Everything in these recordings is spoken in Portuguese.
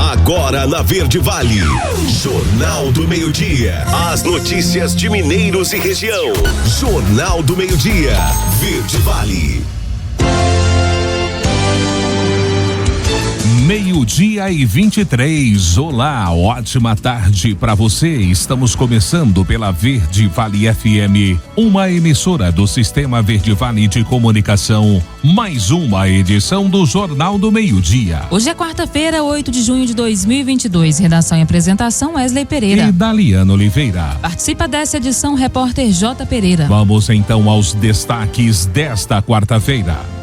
Agora na Verde Vale, Jornal do Meio-Dia. As notícias de Mineiros e região. Jornal do Meio-Dia, Verde Vale. 12:23. Olá, ótima tarde para você. Estamos começando pela Verde Vale FM, uma emissora do Sistema Verde Vale de Comunicação. Mais uma edição do Jornal do Meio-Dia. Hoje é quarta-feira, 8 de junho de 2022. Redação e apresentação Wesley Pereira e Daliana Oliveira. Participa dessa edição repórter J. Pereira. Vamos então aos destaques desta quarta-feira.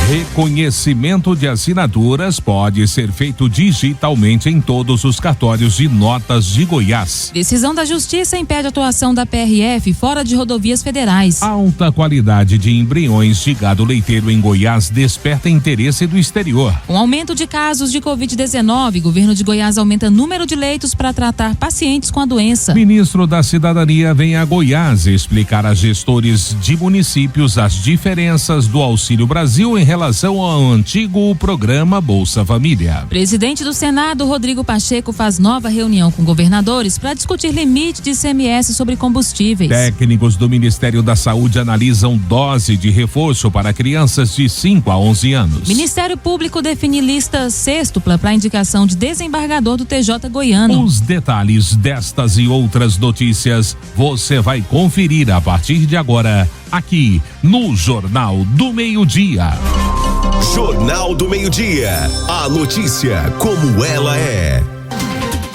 Reconhecimento de assinaturas pode ser feito digitalmente em todos os cartórios de notas de Goiás. Decisão da Justiça impede a atuação da PRF fora de rodovias federais. Alta qualidade de embriões de gado leiteiro em Goiás desperta interesse do exterior. Com aumento de casos de Covid-19, governo de Goiás aumenta número de leitos para tratar pacientes com a doença. Ministro da Cidadania vem a Goiás explicar a gestores de municípios as diferenças do Auxílio Brasil em relação ao antigo programa Bolsa Família. Presidente do Senado, Rodrigo Pacheco, faz nova reunião com governadores para discutir limite de ICMS sobre combustíveis. Técnicos do Ministério da Saúde analisam dose de reforço para crianças de 5 a 11 anos. Ministério Público define lista sextupla para indicação de desembargador do TJ Goiano. Os detalhes destas e outras notícias você vai conferir a partir de agora, aqui no Jornal do Meio-Dia. Jornal do Meio-Dia. A notícia como ela é.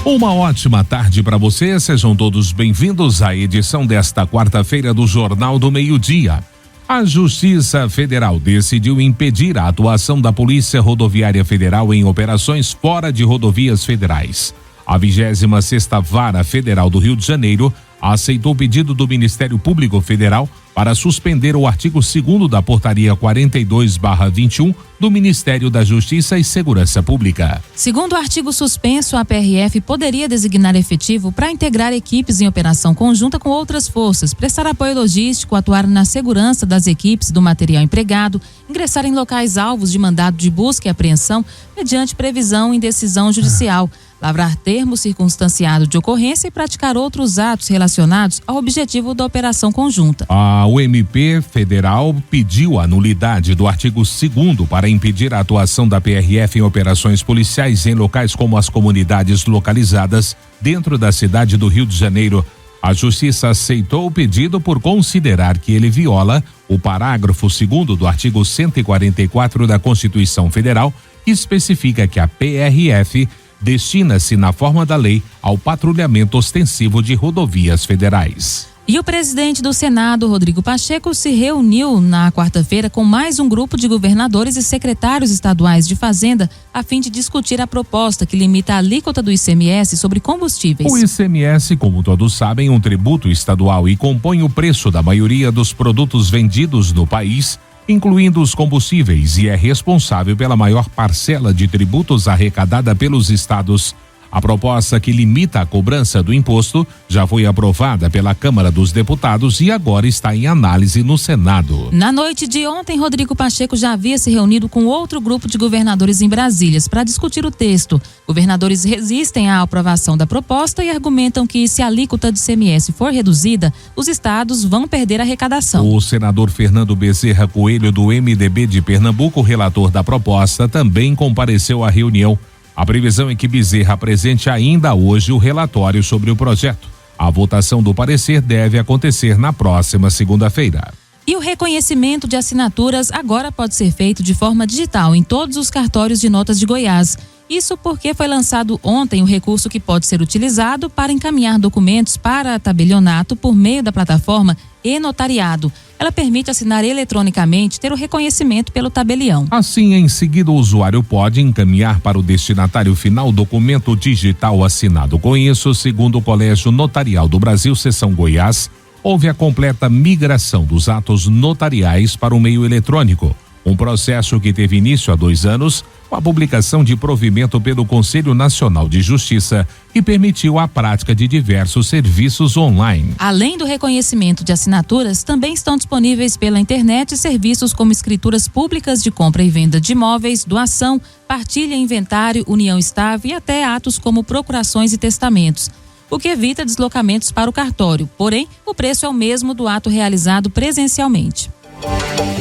Uma ótima tarde para você. Sejam todos bem-vindos à edição desta quarta-feira do Jornal do Meio-Dia. A Justiça Federal decidiu impedir a atuação da Polícia Rodoviária Federal em operações fora de rodovias federais. A 26ª Vara Federal do Rio de Janeiro aceitou o pedido do Ministério Público Federal para suspender o artigo 2º da Portaria 42/21 do Ministério da Justiça e Segurança Pública. Segundo o artigo suspenso, a PRF poderia designar efetivo para integrar equipes em operação conjunta com outras forças, prestar apoio logístico, atuar na segurança das equipes do material empregado, ingressar em locais alvos de mandado de busca e apreensão mediante previsão em decisão judicial, lavrar termo circunstanciado de ocorrência e praticar outros atos relacionados ao objetivo da operação conjunta. A UMP Federal pediu a nulidade do artigo 2º para impedir a atuação da PRF em operações policiais em locais como as comunidades localizadas dentro da cidade do Rio de Janeiro. A Justiça aceitou o pedido por considerar que ele viola o parágrafo 2º do artigo 144 da Constituição Federal, que especifica que a PRF destina-se na forma da lei ao patrulhamento ostensivo de rodovias federais. E o presidente do Senado, Rodrigo Pacheco, se reuniu na quarta-feira com mais um grupo de governadores e secretários estaduais de Fazenda a fim de discutir a proposta que limita a alíquota do ICMS sobre combustíveis. O ICMS, como todos sabem, é um tributo estadual e compõe o preço da maioria dos produtos vendidos no país, incluindo os combustíveis, e é responsável pela maior parcela de tributos arrecadada pelos estados. A proposta que limita a cobrança do imposto já foi aprovada pela Câmara dos Deputados e agora está em análise no Senado. Na noite de ontem, Rodrigo Pacheco já havia se reunido com outro grupo de governadores em Brasília para discutir o texto. Governadores resistem à aprovação da proposta e argumentam que, se a alíquota de ICMS for reduzida, os estados vão perder a arrecadação. O senador Fernando Bezerra Coelho, do MDB de Pernambuco, relator da proposta, também compareceu à reunião. A previsão é que Bezerra apresente ainda hoje o relatório sobre o projeto. A votação do parecer deve acontecer na próxima segunda-feira. E o reconhecimento de assinaturas agora pode ser feito de forma digital em todos os cartórios de notas de Goiás. Isso porque foi lançado ontem o recurso que pode ser utilizado para encaminhar documentos para tabelionato por meio da plataforma e-notariado. Ela permite assinar eletronicamente, ter o reconhecimento pelo tabelião. Assim, em seguida, o usuário pode encaminhar para o destinatário final o documento digital assinado. Com isso, segundo o Colégio Notarial do Brasil, Seção Goiás, houve a completa migração dos atos notariais para o meio eletrônico. Um processo que teve início há 2 anos com a publicação de provimento pelo Conselho Nacional de Justiça, que permitiu a prática de diversos serviços online. Além do reconhecimento de assinaturas, também estão disponíveis pela internet serviços como escrituras públicas de compra e venda de imóveis, doação, partilha, inventário, união estável e até atos como procurações e testamentos, o que evita deslocamentos para o cartório. Porém, o preço é o mesmo do ato realizado presencialmente.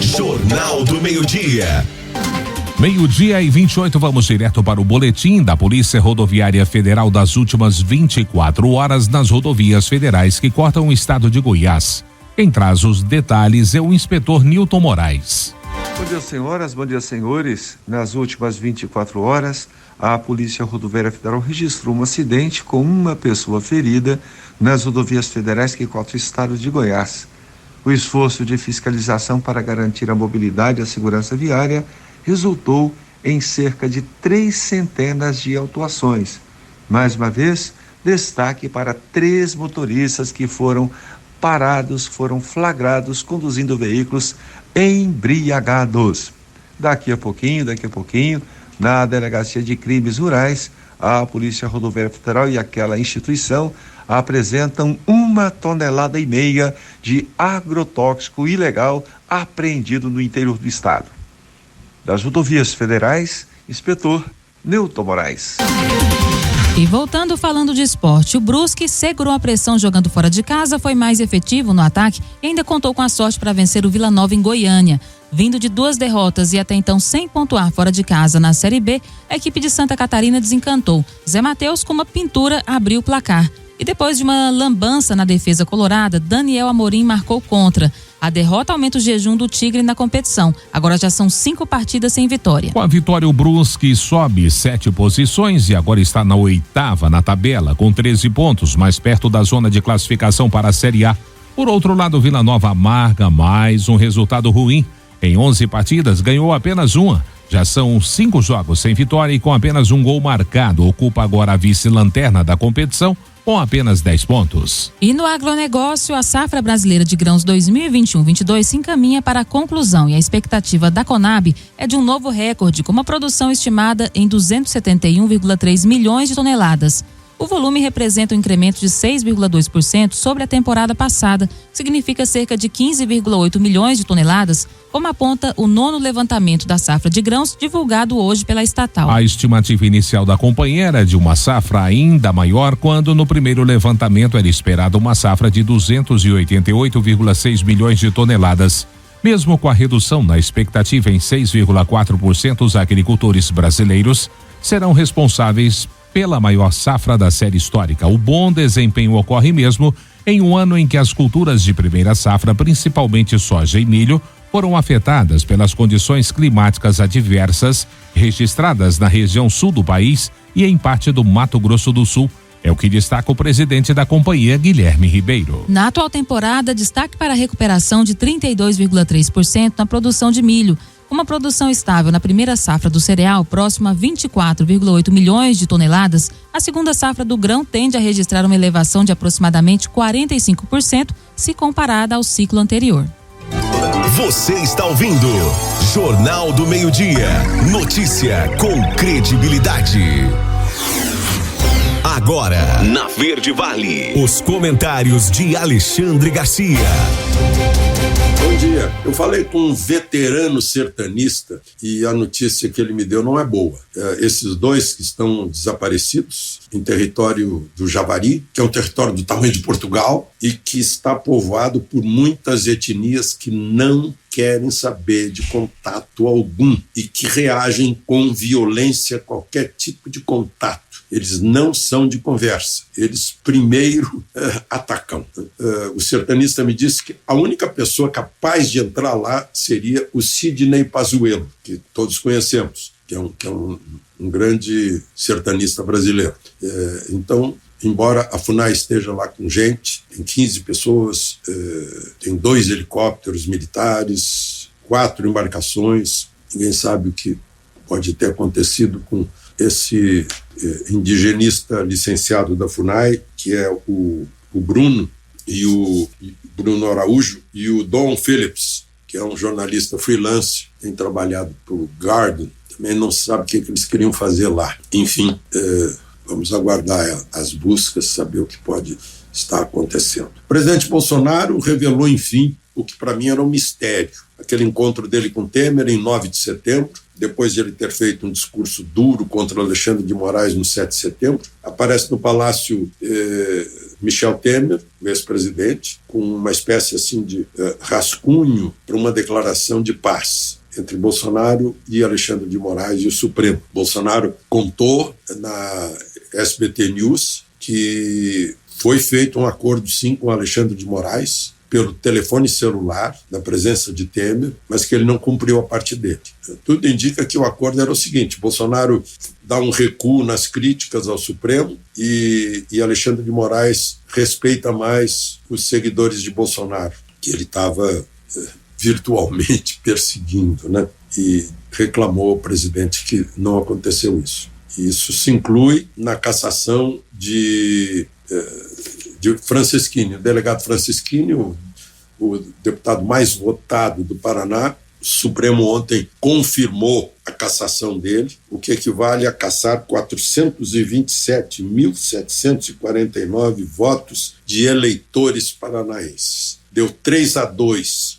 Jornal do Meio-Dia. 12:28, vamos direto para o boletim da Polícia Rodoviária Federal das últimas 24 horas nas rodovias federais que cortam o estado de Goiás. Quem traz os detalhes é o inspetor Nilton Moraes. Bom dia, senhoras, bom dia, senhores. Nas últimas 24 horas, a Polícia Rodoviária Federal registrou um acidente com uma pessoa ferida nas rodovias federais que cortam o estado de Goiás. O esforço de fiscalização para garantir a mobilidade e a segurança viária resultou em cerca de 300 de autuações. Mais uma vez, destaque para 3 motoristas que foram flagrados conduzindo veículos embriagados. Daqui a pouquinho, na Delegacia de Crimes Rurais, a Polícia Rodoviária Federal e aquela instituição apresentam 1,5 toneladas de agrotóxico ilegal apreendido no interior do estado. Das rodovias federais, inspetor Nilton Moraes. E voltando falando de esporte, o Brusque segurou a pressão jogando fora de casa, foi mais efetivo no ataque e ainda contou com a sorte para vencer o Vila Nova em Goiânia. Vindo de 2 derrotas e até então sem pontuar fora de casa na Série B, a equipe de Santa Catarina desencantou. Zé Matheus, com uma pintura, abriu o placar. E depois de uma lambança na defesa colorada, Daniel Amorim marcou contra. A derrota aumenta o jejum do Tigre na competição. Agora já são 5 partidas sem vitória. Com a vitória, o Brusque sobe 7 posições e agora está na 8ª na tabela, com 13 pontos, mais perto da zona de classificação para a Série A. Por outro lado, o Vila Nova amarga mais um resultado ruim. Em 11 partidas, ganhou apenas uma. Já são 5 jogos sem vitória e com apenas um gol marcado. Ocupa agora a vice-lanterna da competição, com apenas 10 pontos. E no agronegócio, a safra brasileira de grãos 2021-22 se encaminha para a conclusão e a expectativa da Conab é de um novo recorde, com uma produção estimada em 271,3 milhões de toneladas. O volume representa um incremento de 6,2% sobre a temporada passada, que significa cerca de 15,8 milhões de toneladas, como aponta o 9º levantamento da safra de grãos divulgado hoje pela estatal. A estimativa inicial da companhia era de uma safra ainda maior, quando no primeiro levantamento era esperada uma safra de 288,6 milhões de toneladas. Mesmo com a redução na expectativa em 6,4%, os agricultores brasileiros serão responsáveis pela maior safra da série histórica. O bom desempenho ocorre mesmo em um ano em que as culturas de primeira safra, principalmente soja e milho, foram afetadas pelas condições climáticas adversas registradas na região sul do país e em parte do Mato Grosso do Sul. É o que destaca o presidente da companhia, Guilherme Ribeiro. Na atual temporada, destaque para a recuperação de 32,3% na produção de milho. Uma produção estável na primeira safra do cereal, próxima a 24,8 milhões de toneladas, a segunda safra do grão tende a registrar uma elevação de aproximadamente 45% se comparada ao ciclo anterior. Você está ouvindo Jornal do Meio-Dia. Notícia com credibilidade. Agora, na Verde Vale, os comentários de Alexandre Garcia. Bom dia. Eu falei com um veterano sertanista e a notícia que ele me deu não é boa. Esses 2 que estão desaparecidos em território do Javari, que é um território do tamanho de Portugal e que está povoado por muitas etnias que não querem saber de contato algum e que reagem com violência a qualquer tipo de contato. Eles não são de conversa, eles primeiro atacam. O sertanista me disse que a única pessoa capaz de entrar lá seria o Sidney Pazuello, que todos conhecemos, que é um grande sertanista brasileiro. Então, embora a FUNAI esteja lá com gente, tem 15 pessoas, tem 2 helicópteros militares, 4 embarcações, ninguém sabe o que pode ter acontecido com esse indigenista licenciado da FUNAI, que é o Bruno Araújo, e o Dom Phillips, que é um jornalista freelance, tem trabalhado para o Guardian, também não sabe o que eles queriam fazer lá. Enfim, vamos aguardar as buscas, saber o que pode estar acontecendo. O presidente Bolsonaro revelou, enfim, o que para mim era um mistério. Aquele encontro dele com Temer em 9 de setembro, depois de ele ter feito um discurso duro contra Alexandre de Moraes no 7 de setembro, aparece no Palácio Michel Temer, o ex-presidente, com uma espécie assim de rascunho para uma declaração de paz entre Bolsonaro e Alexandre de Moraes e o Supremo. Bolsonaro contou na SBT News que foi feito um acordo, sim, com Alexandre de Moraes, pelo telefone celular, na presença de Temer, mas que ele não cumpriu a parte dele. Tudo indica que o acordo era o seguinte: Bolsonaro dá um recuo nas críticas ao Supremo e Alexandre de Moraes respeita mais os seguidores de Bolsonaro, que ele estava virtualmente perseguindo, né? E reclamou ao presidente que não aconteceu isso. E isso se inclui na cassação de Franceschini, o delegado Franceschini, o deputado mais votado do Paraná. O Supremo ontem confirmou a cassação dele, o que equivale a cassar 427.749 votos de eleitores paranaenses. Deu 3-2.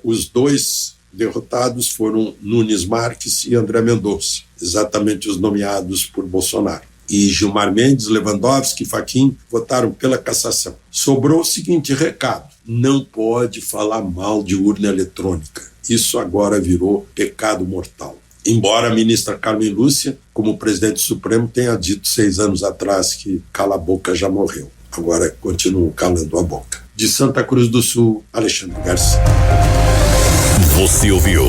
Os dois derrotados foram Nunes Marques e André Mendonça, exatamente os nomeados por Bolsonaro. E Gilmar Mendes, Lewandowski e Fachin votaram pela cassação. Sobrou o seguinte recado: não pode falar mal de urna eletrônica. Isso agora virou pecado mortal. Embora a ministra Carmen Lúcia, como presidente do Supremo, tenha dito 6 anos atrás que cala a boca já morreu. Agora continuam calando a boca. De Santa Cruz do Sul, Alexandre Garcia. Você ouviu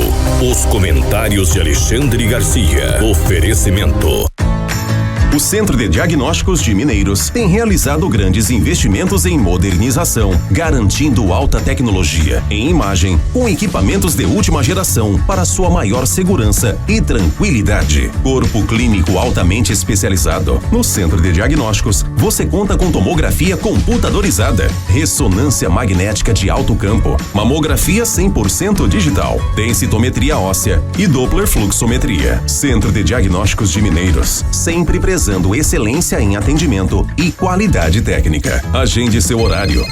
os comentários de Alexandre Garcia. Oferecimento. O Centro de Diagnósticos de Mineiros tem realizado grandes investimentos em modernização, garantindo alta tecnologia em imagem, com equipamentos de última geração para sua maior segurança e tranquilidade. Corpo clínico altamente especializado. No Centro de Diagnósticos, você conta com tomografia computadorizada, ressonância magnética de alto campo, mamografia 100% digital, densitometria óssea e Doppler fluxometria. Centro de Diagnósticos de Mineiros, sempre presente excelência em atendimento e qualidade técnica. Agende seu horário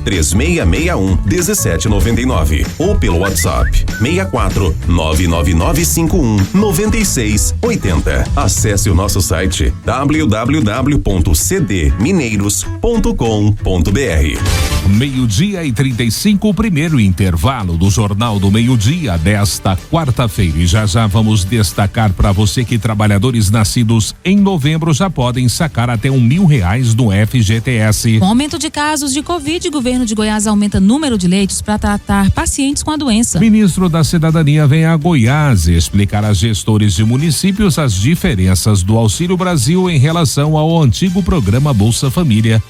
64-3661-1799 ou pelo WhatsApp 64-99951-9680. Acesse o nosso site www.cdmineiros.com.br. 12:35, o primeiro intervalo do Jornal do Meio-Dia desta quarta-feira. E já vamos destacar para você que trabalhadores nascidos em novembro já podem sacar até R$1.000 no FGTS. Com aumento de casos de Covid, o governo de Goiás aumenta o número de leitos para tratar pacientes com a doença. Ministro da Cidadania vem a Goiás explicar a gestores de municípios as diferenças do Auxílio Brasil em relação ao antigo programa Bolsa Família.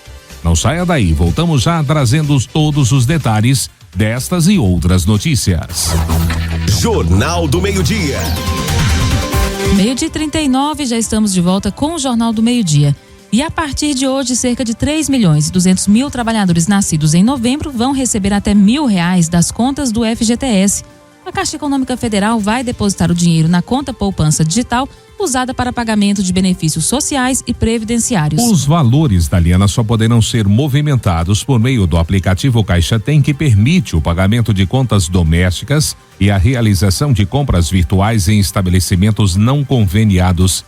Não saia daí, voltamos já trazendo todos os detalhes destas e outras notícias. Jornal do Meio-Dia. 12:39, já estamos de volta com o Jornal do Meio-Dia. E a partir de hoje, cerca de 3.200.000 trabalhadores nascidos em novembro vão receber até R$1.000 das contas do FGTS. A Caixa Econômica Federal vai depositar o dinheiro na conta poupança digital usada para pagamento de benefícios sociais e previdenciários. Os valores da Liana só poderão ser movimentados por meio do aplicativo Caixa Tem, que permite o pagamento de contas domésticas e a realização de compras virtuais em estabelecimentos não conveniados.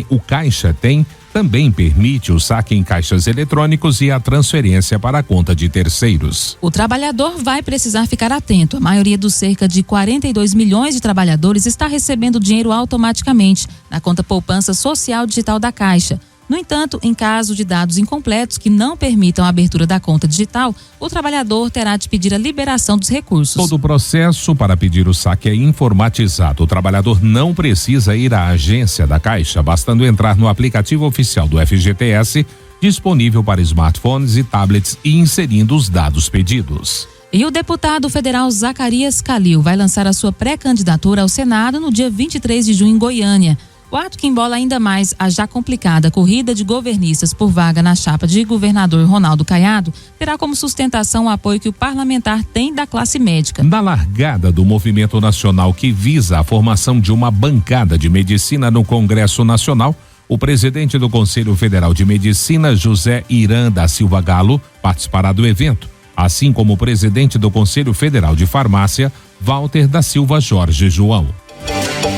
O Caixa Tem também permite o saque em caixas eletrônicos e a transferência para a conta de terceiros. O trabalhador vai precisar ficar atento. A maioria dos cerca de 42 milhões de trabalhadores está recebendo dinheiro automaticamente na conta poupança social digital da Caixa. No entanto, em caso de dados incompletos que não permitam a abertura da conta digital, o trabalhador terá de pedir a liberação dos recursos. Todo o processo para pedir o saque é informatizado. O trabalhador não precisa ir à agência da Caixa, bastando entrar no aplicativo oficial do FGTS, disponível para smartphones e tablets, e inserindo os dados pedidos. E o deputado federal Zacarias Calil vai lançar a sua pré-candidatura ao Senado no dia 23 de junho em Goiânia. O ato que embola ainda mais a já complicada corrida de governistas por vaga na chapa de governador Ronaldo Caiado terá como sustentação o apoio que o parlamentar tem da classe médica. Na largada do movimento nacional que visa a formação de uma bancada de medicina no Congresso Nacional, o presidente do Conselho Federal de Medicina, José Irã da Silva Galo, participará do evento, assim como o presidente do Conselho Federal de Farmácia, Walter da Silva Jorge João.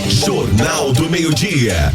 Jornal do Meio-Dia.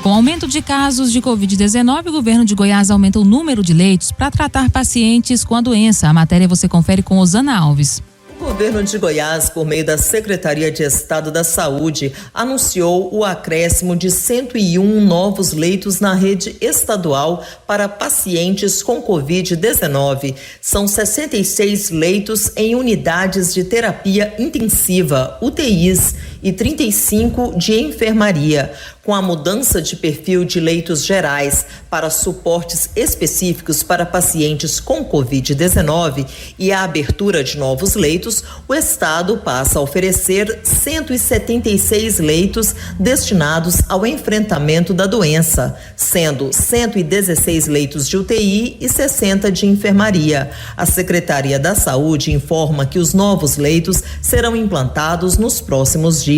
Com aumento de casos de Covid-19, o governo de Goiás aumenta o número de leitos para tratar pacientes com a doença. A matéria você confere com Osana Alves. O governo de Goiás, por meio da Secretaria de Estado da Saúde, anunciou o acréscimo de 101 novos leitos na rede estadual para pacientes com Covid-19. São 66 leitos em unidades de terapia intensiva, UTIs, e 35 de enfermaria. Com a mudança de perfil de leitos gerais para suportes específicos para pacientes com Covid-19 e a abertura de novos leitos, o Estado passa a oferecer 176 leitos destinados ao enfrentamento da doença, sendo 116 leitos de UTI e 60 de enfermaria. A Secretaria da Saúde informa que os novos leitos serão implantados nos próximos dias.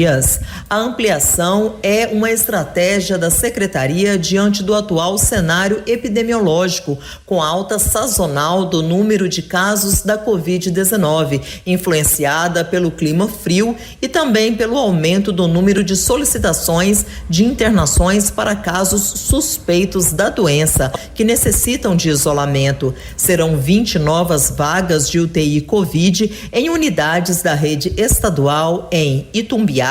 A ampliação é uma estratégia da Secretaria diante do atual cenário epidemiológico, com alta sazonal do número de casos da Covid-19, influenciada pelo clima frio e também pelo aumento do número de solicitações de internações para casos suspeitos da doença, que necessitam de isolamento. Serão 20 novas vagas de UTI Covid em unidades da rede estadual em Itumbiara,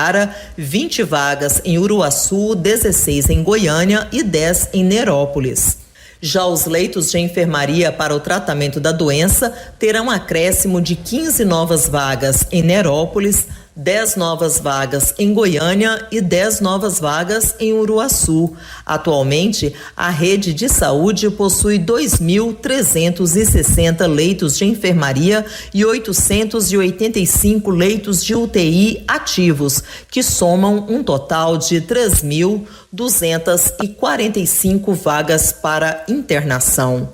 20 vagas em Uruaçu, 16 em Goiânia e 10 em Nerópolis. Já os leitos de enfermaria para o tratamento da doença terão acréscimo de 15 novas vagas em Nerópolis, 10 novas vagas em Goiânia e 10 novas vagas em Uruaçu. Atualmente, a rede de saúde possui 2.360 leitos de enfermaria e 885 leitos de UTI ativos, que somam um total de 3.245 vagas para internação.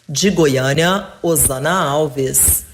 De Goiânia, Osana Alves.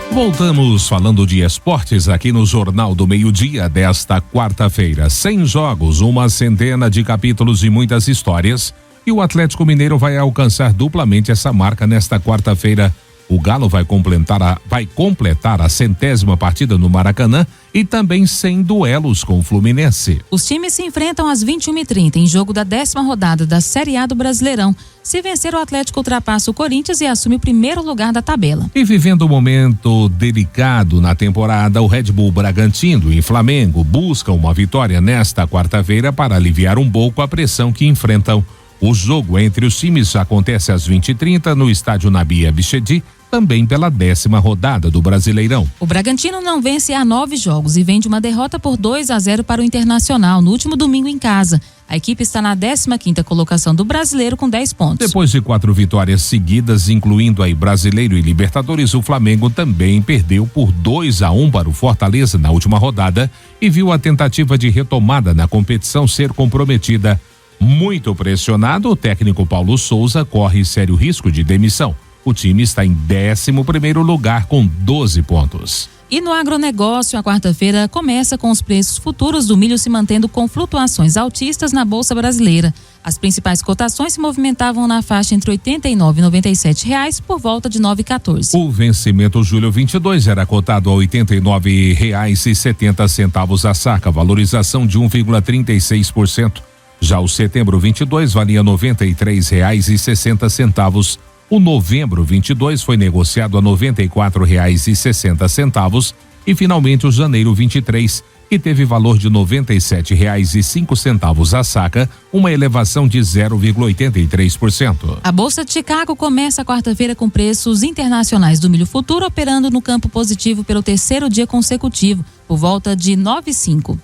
Voltamos falando de esportes aqui no Jornal do Meio-Dia desta quarta-feira. 100 jogos, uma centena de capítulos e muitas histórias. E o Atlético Mineiro vai alcançar duplamente essa marca nesta quarta-feira. O Galo vai completar a 100ª partida no Maracanã e também 100 duelos com o Fluminense. Os times se enfrentam às 21h30 em jogo da 10ª rodada da Série A do Brasileirão. Se vencer, o Atlético ultrapassa o Corinthians e assume o primeiro lugar da tabela. E vivendo um momento delicado na temporada, o Red Bull Bragantino e Flamengo buscam uma vitória nesta quarta-feira para aliviar um pouco a pressão que enfrentam. O jogo entre os times acontece às 20h30 no estádio Nabi Abichedi, também pela 10ª rodada do Brasileirão. O Bragantino não vence há 9 jogos e vem de uma derrota por 2-0 para o Internacional no último domingo em casa. A equipe está na 15ª colocação do Brasileiro com 10 pontos. Depois de 4 vitórias seguidas, incluindo aí Brasileiro e Libertadores, o Flamengo também perdeu por 2-1 para o Fortaleza na última rodada e viu a tentativa de retomada na competição ser comprometida. Muito pressionado, o técnico Paulo Souza corre sério risco de demissão. O time está em 11º lugar com 12 pontos. E no agronegócio, a quarta-feira começa com os preços futuros do milho se mantendo com flutuações altistas na Bolsa Brasileira. As principais cotações se movimentavam na faixa entre R$ 89 e R$ 97 por volta de 9,14. O vencimento julho 22 era cotado a R$ 89,70 a saca, valorização de 1,36%. Já o setembro 22 valia R$ 93,60. O novembro 22 foi negociado a R$ 94,60 e finalmente o janeiro 23, que teve valor de R$ 97,05 a saca, uma elevação de 0,83%. A Bolsa de Chicago começa a quarta-feira com preços internacionais do milho futuro operando no campo positivo pelo 3º dia consecutivo, por volta de 9,5.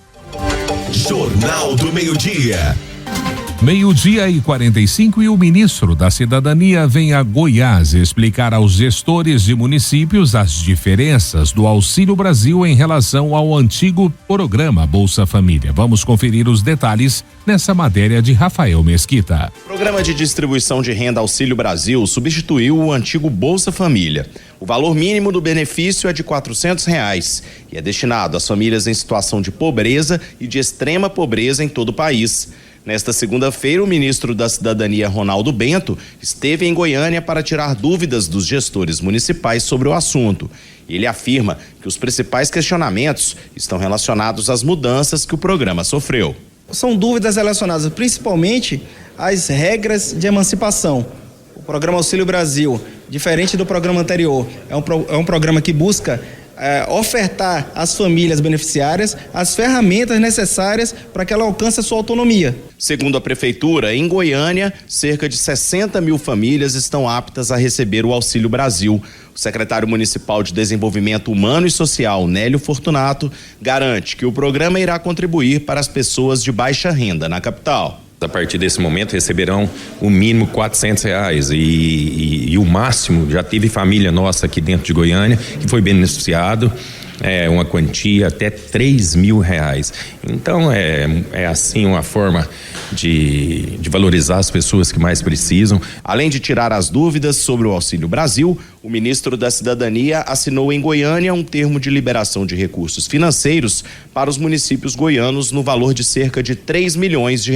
Jornal do Meio-Dia. 12:45 e o ministro da Cidadania vem a Goiás explicar aos gestores de municípios as diferenças do Auxílio Brasil em relação ao antigo programa Bolsa Família. Vamos conferir os detalhes nessa matéria de Rafael Mesquita. O programa de distribuição de renda Auxílio Brasil substituiu o antigo Bolsa Família. O valor mínimo do benefício é de R$400 e é destinado às famílias em situação de pobreza e de extrema pobreza em todo o país. Nesta segunda-feira, o ministro da Cidadania, Ronaldo Bento, esteve em Goiânia para tirar dúvidas dos gestores municipais sobre o assunto. Ele afirma que os principais questionamentos estão relacionados às mudanças que o programa sofreu. São dúvidas relacionadas principalmente às regras de emancipação. O programa Auxílio Brasil, diferente do programa anterior, é um programa que busca ofertar às famílias beneficiárias as ferramentas necessárias para que ela alcance a sua autonomia. Segundo a prefeitura, em Goiânia, cerca de 60 mil famílias estão aptas a receber o Auxílio Brasil. O secretário municipal de Desenvolvimento Humano e Social, Nélio Fortunato, garante que o programa irá contribuir para as pessoas de baixa renda na capital. A partir desse momento receberão o mínimo R$400 e o máximo, já teve família nossa aqui dentro de Goiânia que foi beneficiado, uma quantia até R$3.000. Então é assim uma forma de valorizar as pessoas que mais precisam. Além de tirar as dúvidas sobre o Auxílio Brasil, o ministro da Cidadania assinou em Goiânia um termo de liberação de recursos financeiros para os municípios goianos no valor de cerca de R$3 milhões.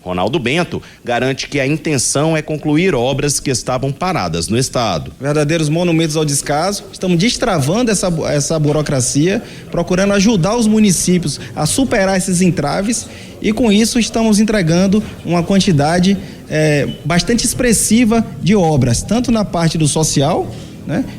Ronaldo Bento garante que a intenção é concluir obras que estavam paradas no estado. Verdadeiros monumentos ao descaso. Estamos destravando essa burocracia, procurando ajudar os municípios a superar esses entraves e com isso estamos entregando uma quantidade bastante expressiva de obras, tanto na parte do social,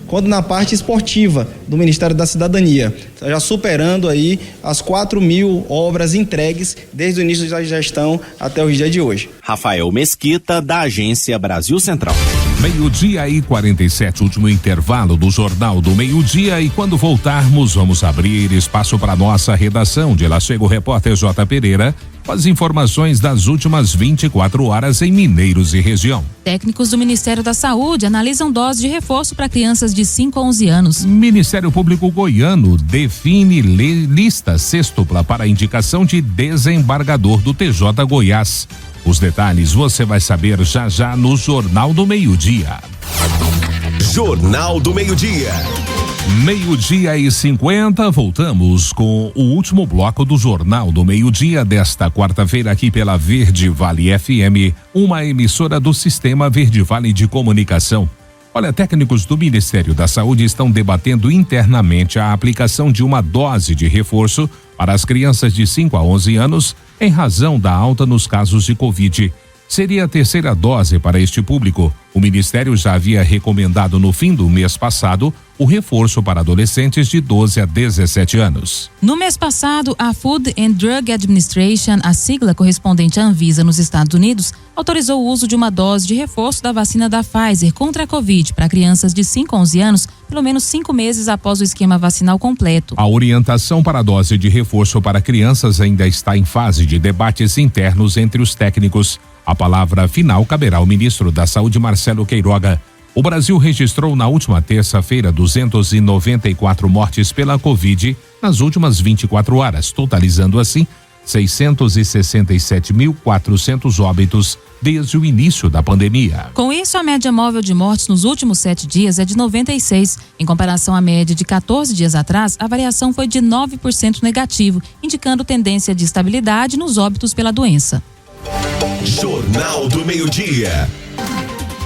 quanto na parte esportiva do Ministério da Cidadania, já superando aí as 4.000 obras entregues desde o início da gestão até o dia de hoje. Rafael Mesquita, da Agência Brasil Central. 12:47, último intervalo do Jornal do Meio-Dia, e quando voltarmos vamos abrir espaço para nossa redação. De lá chega o repórter J. Pereira com as informações das últimas 24 horas em Mineiros e região. Técnicos do Ministério da Saúde analisam dose de reforço para crianças de 5 a 11 anos. Ministério Público Goiano define lista sextupla para a indicação de desembargador do TJ Goiás. Os detalhes você vai saber já no Jornal do Meio-Dia. Jornal do Meio-Dia. 12:50, voltamos com o último bloco do Jornal do Meio-Dia desta quarta-feira aqui pela Verde Vale FM, uma emissora do Sistema Verde Vale de Comunicação. Olha, técnicos do Ministério da Saúde estão debatendo internamente a aplicação de uma dose de reforço para as crianças de 5 a 11 anos em razão da alta nos casos de Covid. Seria a terceira dose para este público. O Ministério já havia recomendado no fim do mês passado o reforço para adolescentes de 12 a 17 anos. No mês passado, a Food and Drug Administration, a sigla correspondente à Anvisa nos Estados Unidos, autorizou o uso de uma dose de reforço da vacina da Pfizer contra a Covid para crianças de 5 a 11 anos, pelo menos 5 meses após o esquema vacinal completo. A orientação para a dose de reforço para crianças ainda está em fase de debates internos entre os técnicos. A palavra final caberá ao ministro da Saúde, Marcelo Queiroga. O Brasil registrou na última terça-feira 294 mortes pela Covid nas últimas 24 horas, totalizando assim 667.400 óbitos desde o início da pandemia. Com isso, a média móvel de mortes nos últimos 7 dias é de 96. Em comparação à média de 14 dias atrás, a variação foi de 9% negativo, indicando tendência de estabilidade nos óbitos pela doença. Jornal do Meio-Dia.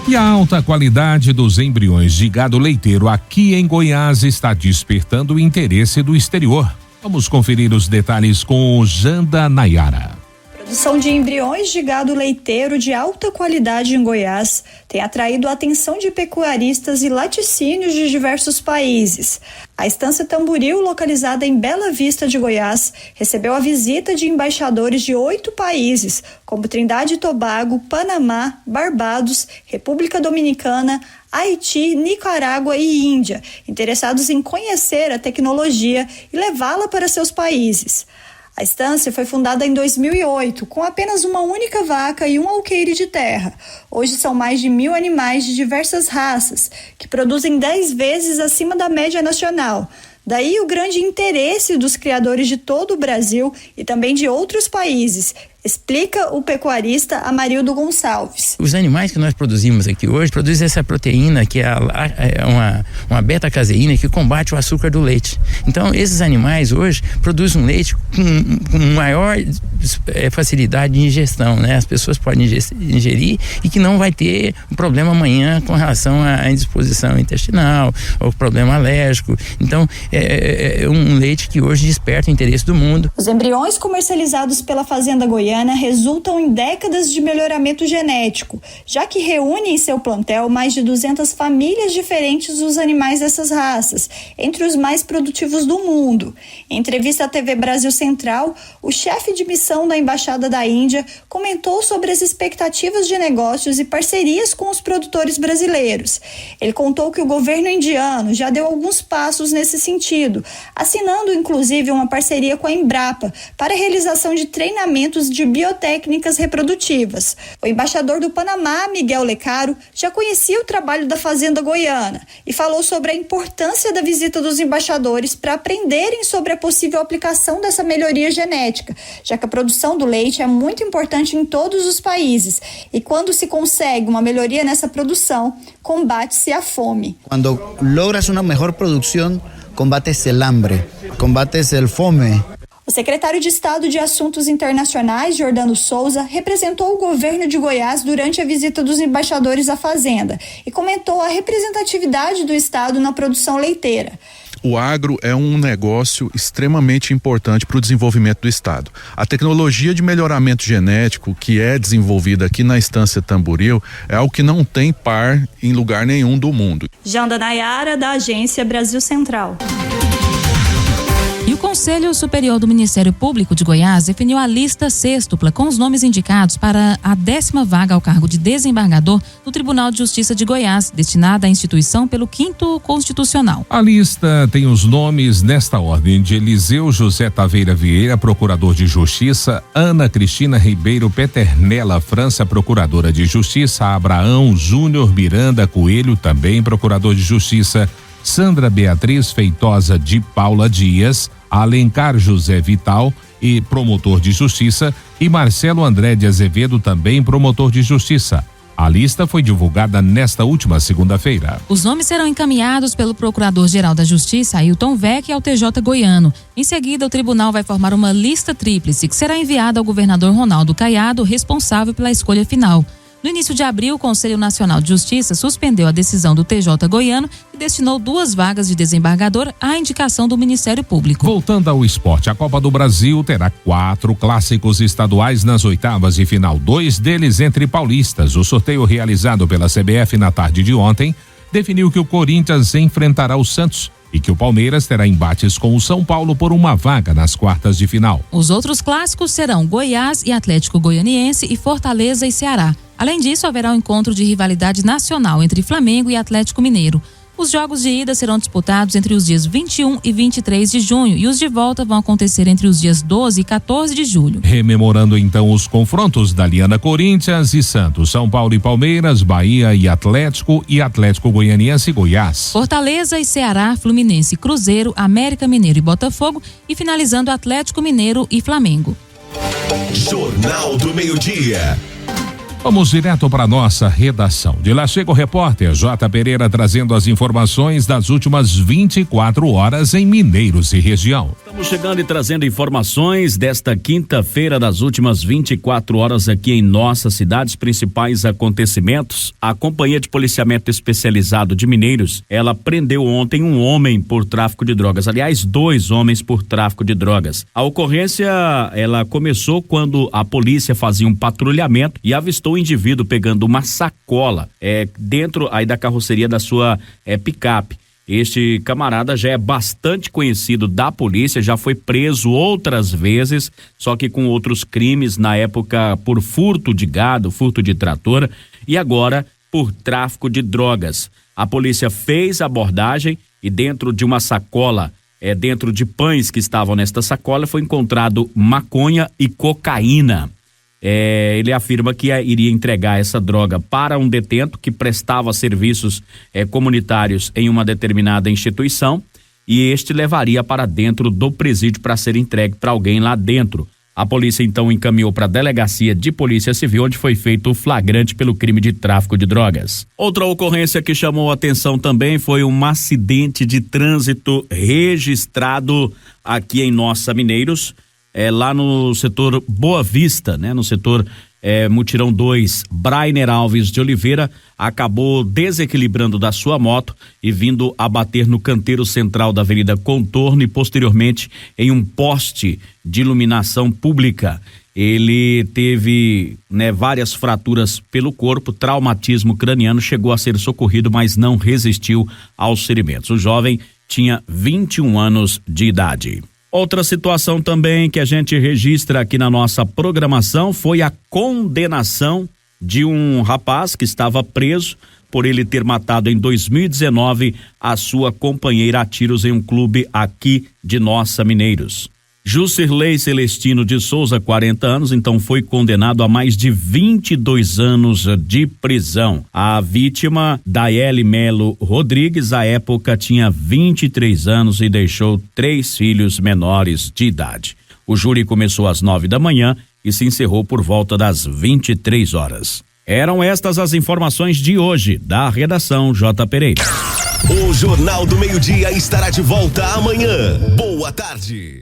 E a alta qualidade dos embriões de gado leiteiro aqui em Goiás está despertando o interesse do exterior. Vamos conferir os detalhes com Janda Nayara. A produção de embriões de gado leiteiro de alta qualidade em Goiás tem atraído a atenção de pecuaristas e laticínios de diversos países. A Estância Tamboril, localizada em Bela Vista de Goiás, recebeu a visita de embaixadores de 8 países, como Trindade e Tobago, Panamá, Barbados, República Dominicana, Haiti, Nicarágua e Índia, interessados em conhecer a tecnologia e levá-la para seus países. A estância foi fundada em 2008, com apenas uma única vaca e um alqueire de terra. Hoje são mais de 1.000 animais de diversas raças, que produzem 10 vezes acima da média nacional. Daí o grande interesse dos criadores de todo o Brasil e também de outros países, explica o pecuarista Amarildo Gonçalves. Os animais que nós produzimos aqui hoje produzem essa proteína que é uma beta-caseína que combate o açúcar do leite. Então esses animais hoje produzem um leite com maior facilidade de ingestão, né? As pessoas podem ingerir e que não vai ter problema amanhã com relação à indisposição intestinal ou problema alérgico. Então é um leite que hoje desperta o interesse do mundo. Os embriões comercializados pela Fazenda Goiana resultam em décadas de melhoramento genético, já que reúne em seu plantel mais de 200 famílias diferentes dos animais dessas raças, entre os mais produtivos do mundo. Em entrevista à TV Brasil Central, o chefe de missão da Embaixada da Índia comentou sobre as expectativas de negócios e parcerias com os produtores brasileiros. Ele contou que o governo indiano já deu alguns passos nesse sentido, assinando inclusive uma parceria com a Embrapa para a realização de treinamentos de biotécnicas reprodutivas. O embaixador do Panamá, Miguel Lecaro, já conhecia o trabalho da Fazenda Goiana e falou sobre a importância da visita dos embaixadores para aprenderem sobre a possível aplicação dessa melhoria genética, já que a produção do leite é muito importante em todos os países e quando se consegue uma melhoria nessa produção, combate-se a fome. Quando logras uma melhor produção, combates o hambre, combates a fome. O secretário de Estado de Assuntos Internacionais, Jordano Souza, representou o governo de Goiás durante a visita dos embaixadores à fazenda e comentou a representatividade do Estado na produção leiteira. O agro é um negócio extremamente importante para o desenvolvimento do Estado. A tecnologia de melhoramento genético que é desenvolvida aqui na Estância Tamboril é algo que não tem par em lugar nenhum do mundo. Janda Nayara, da Agência Brasil Central. E o Conselho Superior do Ministério Público de Goiás definiu a lista sextupla com os nomes indicados para a 10ª vaga ao cargo de desembargador do Tribunal de Justiça de Goiás, destinada à instituição pelo 5º Constitucional. A lista tem os nomes nesta ordem de Eliseu José Taveira Vieira, procurador de Justiça, Ana Cristina Ribeiro Peternella França, procuradora de Justiça, Abraão Júnior Miranda Coelho, também procurador de Justiça, Sandra Beatriz Feitosa de Paula Dias, Alencar José Vital, e promotor de Justiça, e Marcelo André de Azevedo, também promotor de Justiça. A lista foi divulgada nesta última segunda-feira. Os nomes serão encaminhados pelo Procurador-Geral da Justiça, Ailton Vec, ao TJ Goiano. Em seguida, o tribunal vai formar uma lista tríplice que será enviada ao governador Ronaldo Caiado, responsável pela escolha final. No início de abril, o Conselho Nacional de Justiça suspendeu a decisão do TJ Goiano e destinou 2 vagas de desembargador à indicação do Ministério Público. Voltando ao esporte, a Copa do Brasil terá 4 clássicos estaduais nas oitavas de final, 2 deles entre paulistas. O sorteio realizado pela CBF na tarde de ontem definiu que o Corinthians enfrentará o Santos e que o Palmeiras terá embates com o São Paulo por uma vaga nas quartas de final. Os outros clássicos serão Goiás e Atlético Goianiense e Fortaleza e Ceará. Além disso, haverá um encontro de rivalidade nacional entre Flamengo e Atlético Mineiro. Os jogos de ida serão disputados entre os dias 21 e 23 de junho e os de volta vão acontecer entre os dias 12 e 14 de julho. Rememorando então os confrontos da Liana, Corinthians e Santos, São Paulo e Palmeiras, Bahia e Atlético Goianiense e Goiás. Fortaleza e Ceará, Fluminense, Cruzeiro, América Mineiro e Botafogo e finalizando Atlético Mineiro e Flamengo. Jornal do Meio-Dia. Vamos direto para nossa redação. De lá chega o repórter J. Pereira trazendo as informações das últimas 24 horas em Mineiros e região. Estamos chegando e trazendo informações desta quinta-feira das últimas 24 horas aqui em nossa cidade, os principais acontecimentos. A Companhia de Policiamento Especializado de Mineiros, ela prendeu ontem um homem por tráfico de drogas. Aliás, 2 homens por tráfico de drogas. A ocorrência, ela começou quando a polícia fazia um patrulhamento e avistou o indivíduo pegando uma sacola dentro aí da carroceria da sua picape. Este camarada já é bastante conhecido da polícia, já foi preso outras vezes, só que com outros crimes, na época por furto de gado, furto de trator e agora por tráfico de drogas. A polícia fez a abordagem e dentro de uma sacola dentro de pães que estavam nesta sacola, foi encontrado maconha e cocaína. Ele afirma que iria entregar essa droga para um detento que prestava serviços comunitários em uma determinada instituição, e este levaria para dentro do presídio para ser entregue para alguém lá dentro. A polícia então encaminhou para a delegacia de polícia civil, onde foi feito o flagrante pelo crime de tráfico de drogas. Outra ocorrência que chamou a atenção também foi um acidente de trânsito registrado aqui em Nossa Mineiros, lá no setor Boa Vista, né? No setor Mutirão 2, Brainer Alves de Oliveira acabou desequilibrando da sua moto e vindo a bater no canteiro central da Avenida Contorno e posteriormente em um poste de iluminação pública. Ele teve, várias fraturas pelo corpo, traumatismo craniano, chegou a ser socorrido, mas não resistiu aos ferimentos. O jovem tinha 21 anos de idade. Outra situação também que a gente registra aqui na nossa programação foi a condenação de um rapaz que estava preso por ele ter matado em 2019 a sua companheira a tiros em um clube aqui de Nossa Mineiros. Jusirley Celestino de Souza, 40 anos, então foi condenado a mais de 22 anos de prisão. A vítima, Daiele Melo Rodrigues, à época tinha 23 anos e deixou 3 filhos menores de idade. O júri começou às 9 da manhã e se encerrou por volta das 23 horas. Eram estas as informações de hoje da redação J. Pereira. O Jornal do Meio-Dia estará de volta amanhã. Boa tarde.